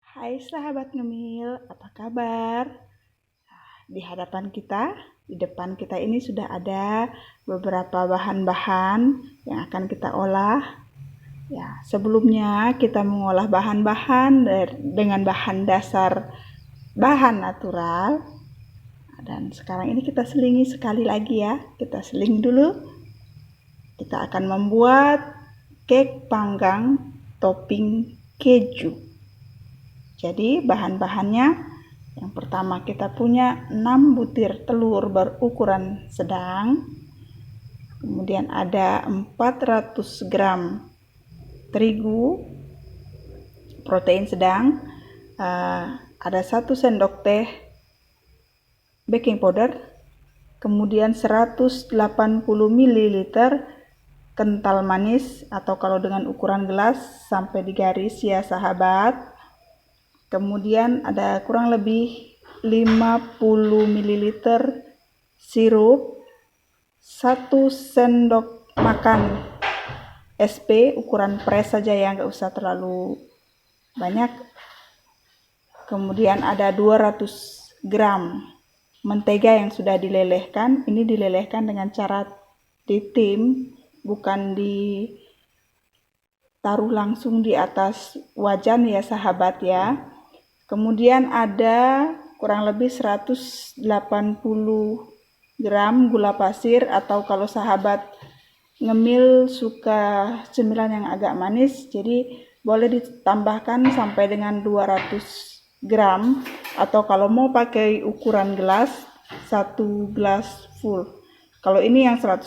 Hai sahabat ngemil, apa kabar? Di hadapan kita, di depan kita ini sudah ada beberapa bahan-bahan yang akan kita olah. Ya, sebelumnya kita mengolah bahan-bahan dengan bahan dasar bahan natural. Dan sekarang ini kita selingi sekali lagi ya. Kita seling dulu. Kita akan membuat cake panggang topping keju. Jadi bahan-bahannya, yang pertama kita punya 6 butir telur berukuran sedang. Kemudian ada 400 gram terigu protein sedang, ada 1 sendok teh baking powder, kemudian 180 ml kental manis atau kalau dengan ukuran gelas sampai di garis ya sahabat. Kemudian ada kurang lebih 50 ml sirup, 1 sendok makan SP ukuran press saja ya, nggak usah terlalu banyak. Kemudian ada 200 gram mentega yang sudah dilelehkan. Ini dilelehkan dengan cara ditim, bukan ditaruh langsung di atas wajan ya sahabat ya. Kemudian ada kurang lebih 180 gram gula pasir, atau kalau sahabat ngemil suka cemilan yang agak manis, jadi boleh ditambahkan sampai dengan 200 gram, atau kalau mau pakai ukuran gelas 1 gelas full. Kalau ini yang 180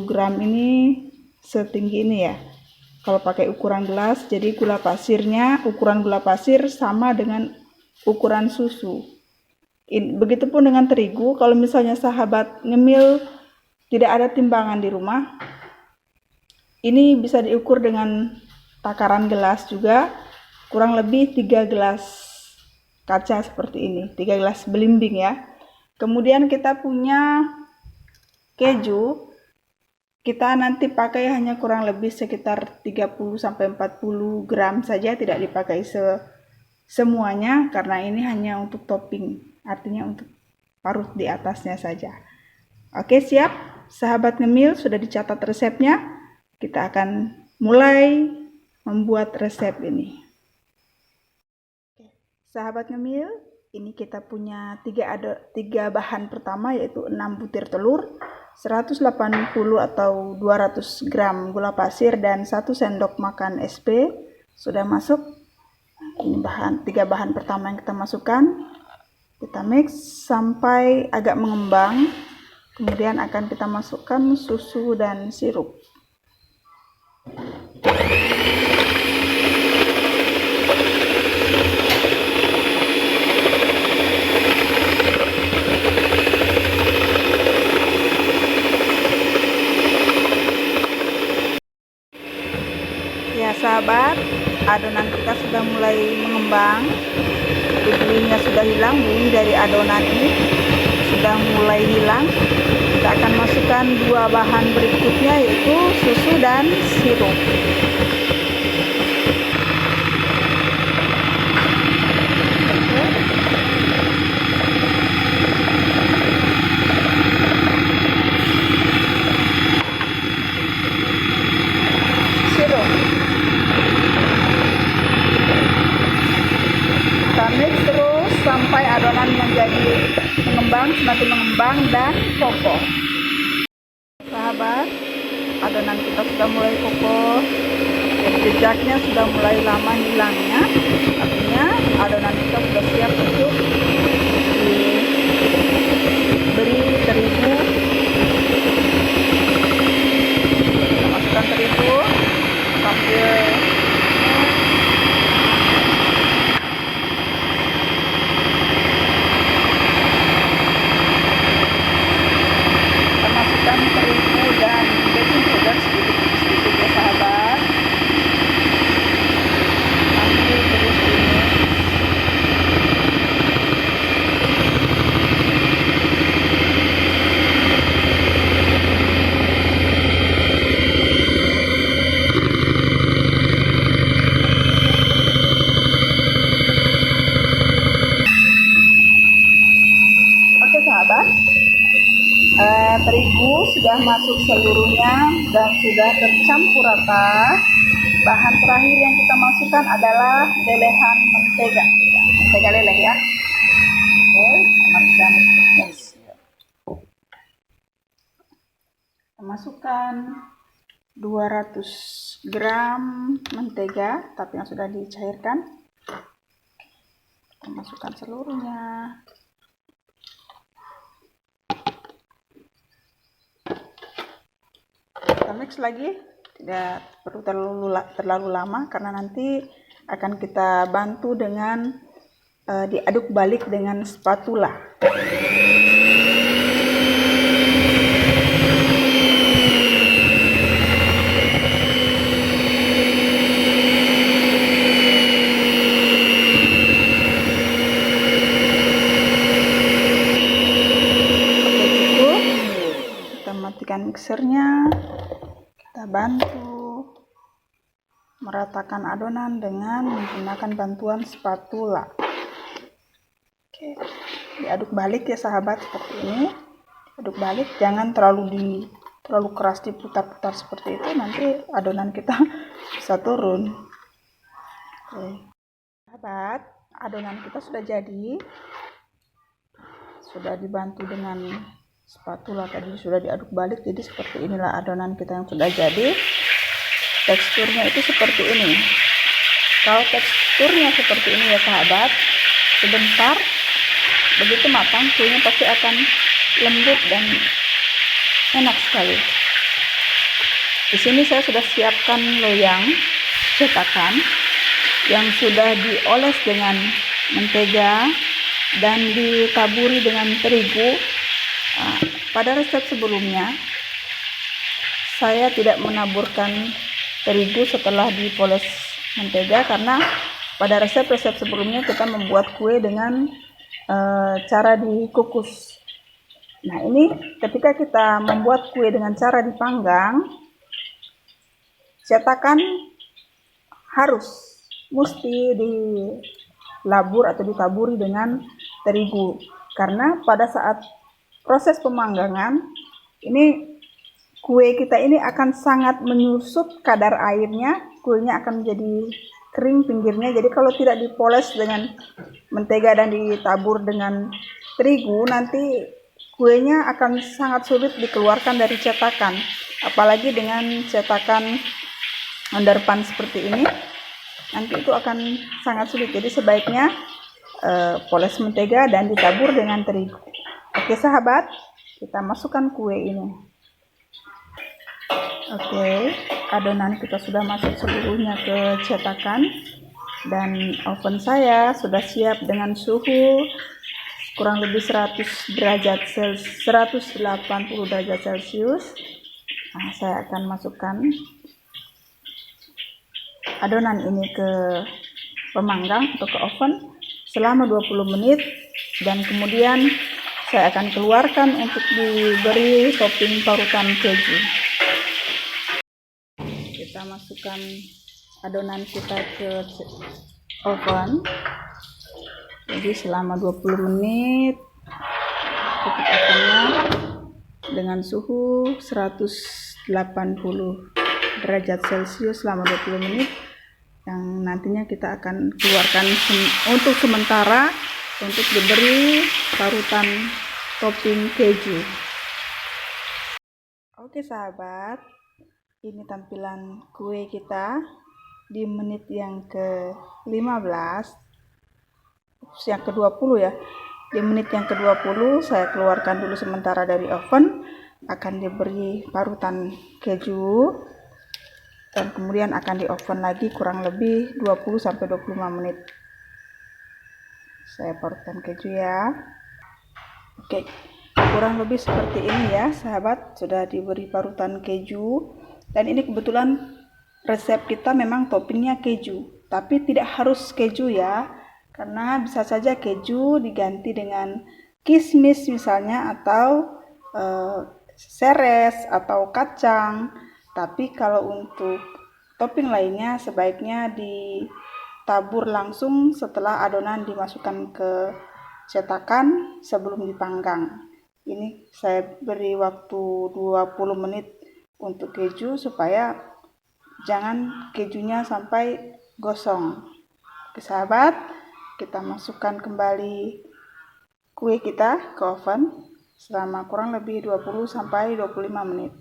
gram ini setinggi ini ya. Kalau pakai ukuran gelas, jadi gula pasirnya, ukuran gula pasir sama dengan ukuran susu. Begitupun dengan terigu, kalau misalnya sahabat ngemil tidak ada timbangan di rumah, ini bisa diukur dengan takaran gelas juga, kurang lebih 3 gelas kaca seperti ini, 3 gelas belimbing ya. Kemudian kita punya keju. Kita nanti pakai hanya kurang lebih sekitar 30-40 gram saja, tidak dipakai semuanya karena ini hanya untuk topping, artinya untuk parut di atasnya saja. Oke, siap sahabat ngemil, sudah dicatat resepnya. Kita akan mulai membuat resep ini. Sahabat ngemil, ini kita punya 3 bahan pertama, yaitu 6 butir telur, 180 atau 200 gram gula pasir, dan 1 sendok makan SP sudah masuk. Ini 3 bahan pertama yang kita masukkan. Kita mix sampai agak mengembang. Kemudian akan kita masukkan susu dan sirup. Ya sahabat, adonan kita sudah mulai mengembang, bunyinya sudah hilang, bunyi dari adonan ini sudah mulai hilang. Kita akan masukkan 2 bahan berikutnya, yaitu susu dan sirup. Mix terus sampai adonan menjadi semakin mengembang dan kokoh. Sahabat, adonan kita sudah mulai kokoh, jejaknya sudah mulai lama hilangnya, artinya adonan kita sudah siap untuk diberi terigu. Kita masukkan terigu sambil terigu dan baking powder sedikit-sedikit ya sahabat. Sambil terus ini seluruhnya dan sudah tercampur rata. Bahan terakhir yang kita masukkan adalah lelehan mentega, mentega leleh ya. Oke, masukkan. Kita masukkan 200 gram mentega, tapi yang sudah dicairkan. Kita masukkan seluruhnya. Kita mix lagi, tidak perlu terlalu lama karena nanti akan kita bantu dengan diaduk balik dengan spatula. Matikan mixernya, kita bantu meratakan adonan dengan menggunakan bantuan spatula. Oke, diaduk balik ya sahabat, seperti ini. Aduk balik, jangan terlalu keras diputar-putar seperti itu, nanti adonan kita bisa turun. Oke, sahabat, adonan kita sudah jadi, sudah dibantu dengan spatula, tadi sudah diaduk balik, jadi seperti inilah adonan kita yang sudah jadi. Teksturnya itu seperti ini. Kalau teksturnya seperti ini ya sahabat, sebentar begitu matang kuenya pasti akan lembut dan enak sekali. Di sini saya sudah siapkan loyang cetakan yang sudah dioles dengan mentega dan ditaburi dengan terigu. Pada resep sebelumnya saya tidak menaburkan terigu setelah dipoles mentega karena pada resep-resep sebelumnya kita membuat kue dengan cara dikukus. Nah, ini ketika kita membuat kue dengan cara dipanggang, cetakan mesti dilabur atau ditaburi dengan terigu karena pada saat proses pemanggangan ini kue kita ini akan sangat menyusut kadar airnya, kuenya akan menjadi kering pinggirnya. Jadi kalau tidak dipoles dengan mentega dan ditabur dengan terigu, nanti kuenya akan sangat sulit dikeluarkan dari cetakan, apalagi dengan cetakan underpan seperti ini, nanti itu akan sangat sulit. Jadi sebaiknya poles mentega dan ditabur dengan terigu. Oke sahabat, kita masukkan kue ini. Oke, adonan kita sudah masuk seluruhnya ke cetakan dan oven saya sudah siap dengan suhu kurang lebih 180 derajat Celcius. Nah, saya akan masukkan adonan ini ke pemanggang atau ke oven selama 20 menit dan kemudian saya akan keluarkan untuk diberi topping parutan keju. Kita masukkan adonan kita ke oven. Jadi selama 20 menit tutup ovennya dengan suhu 180 derajat Celcius selama 20 menit yang nantinya kita akan keluarkan untuk sementara untuk diberi parutan topping keju. Oke sahabat, ini tampilan kue kita di menit yang ke-15, yang ke-20 ya. Di menit yang ke-20 saya keluarkan dulu sementara dari oven, akan diberi parutan keju dan kemudian akan di oven lagi kurang lebih 20-25 menit. Saya parutkan keju ya. Oke, kurang lebih seperti ini ya sahabat, sudah diberi parutan keju. Dan ini kebetulan resep kita memang toppingnya keju, tapi tidak harus keju ya, karena bisa saja keju diganti dengan kismis misalnya, atau seres atau kacang. Tapi kalau untuk topping lainnya sebaiknya ditabur langsung setelah adonan dimasukkan ke cetakan sebelum dipanggang. Ini saya beri waktu 20 menit untuk keju supaya jangan kejunya sampai gosong. Oke sahabat, kita masukkan kembali kue kita ke oven selama kurang lebih 20 sampai 25 menit.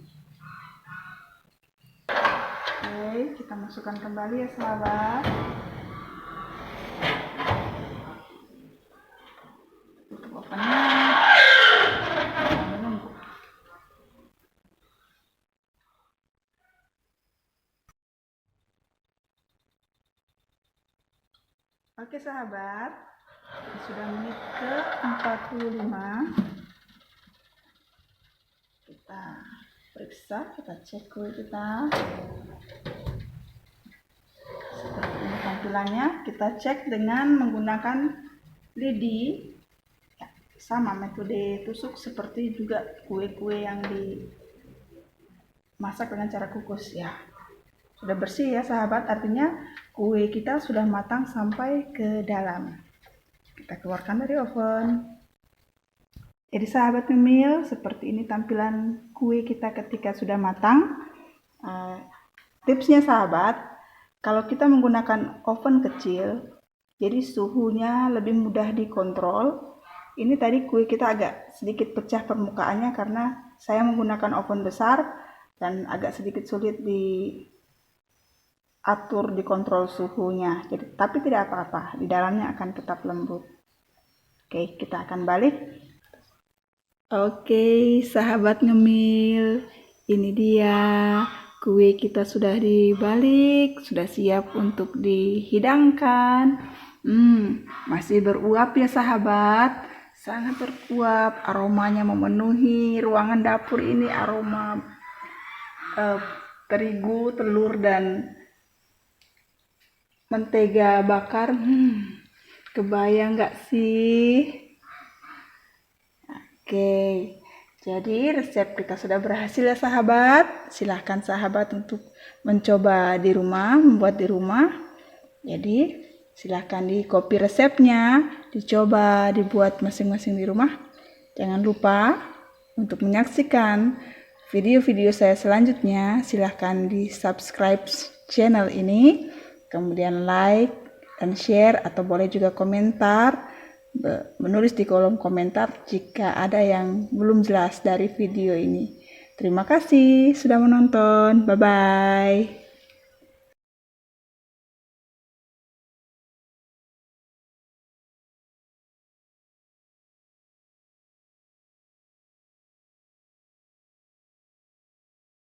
Oke, kita masukkan kembali ya sahabat. Tutup ovennya. Menunggu. Oke sahabat, sudah menit ke 45. Kita periksa, kita cek kue kita. Seperti ini tampilannya. Kita cek dengan menggunakan lidi. Ya, sama metode tusuk seperti juga kue-kue yang dimasak dengan cara kukus ya. Sudah bersih ya sahabat, artinya kue kita sudah matang sampai ke dalam. Kita keluarkan dari oven. Jadi sahabat ngemil, seperti ini tampilan kue kita ketika sudah matang. Tipsnya sahabat, kalau kita menggunakan oven kecil, jadi suhunya lebih mudah dikontrol. Ini tadi kue kita agak sedikit pecah permukaannya karena saya menggunakan oven besar dan agak sedikit sulit diatur, dikontrol suhunya. Jadi, tapi tidak apa-apa, di dalamnya akan tetap lembut. Oke, kita akan balik. Oke, sahabat ngemil, ini dia kue kita sudah dibalik, sudah siap untuk dihidangkan. Masih beruap ya sahabat, sangat beruap, aromanya memenuhi ruangan dapur ini, aroma terigu, telur dan mentega bakar. Kebayang gak sih? Oke, jadi resep kita sudah berhasil ya sahabat. Silahkan sahabat untuk mencoba di rumah, membuat di rumah. Jadi silahkan di copy resepnya, dicoba dibuat masing-masing di rumah. Jangan lupa untuk menyaksikan video-video saya selanjutnya. Silahkan di subscribe channel ini, kemudian like dan share, atau boleh juga komentar, menulis di kolom komentar jika ada yang belum jelas dari video ini. Terima kasih sudah menonton. Bye bye.